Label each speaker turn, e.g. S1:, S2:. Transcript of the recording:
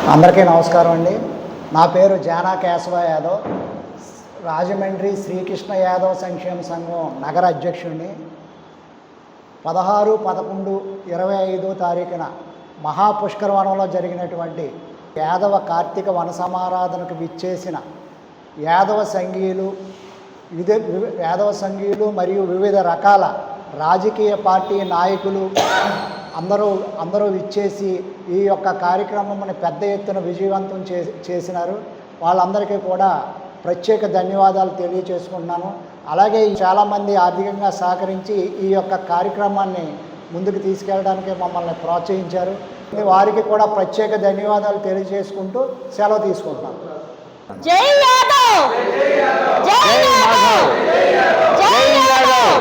S1: అందరికీ నమస్కారం అండి. నా పేరు జానా కేశవ యాదవ్, రాజమండ్రి శ్రీకృష్ణ యాదవ్ సంక్షేమ సంఘం నగర అధ్యక్షుడిని. 16-11-25 తారీఖున మహాపుష్కరవనంలో జరిగినటువంటి యాదవ కార్తీక వన సమారాధనకు విచ్చేసిన యాదవ సంఘీయులు మరియు వివిధ రకాల రాజకీయ పార్టీ నాయకులు అందరూ విచ్చేసి ఈ యొక్క కార్యక్రమం పెద్ద ఎత్తున విజయవంతం చేసినారు. వాళ్ళందరికీ కూడా ప్రత్యేక ధన్యవాదాలు తెలియచేసుకుంటున్నాను. అలాగే చాలామంది ఆర్థికంగా సహకరించి ఈ యొక్క కార్యక్రమాన్ని ముందుకు తీసుకెళ్ళడానికి మమ్మల్ని ప్రోత్సహించారు. వారికి కూడా ప్రత్యేక ధన్యవాదాలు తెలియజేసుకుంటూ సెలవు తీసుకుంటున్నాను.
S2: జై యాదవ్, జై యాదవ్, జై యాదవ్, జై యాదవ్.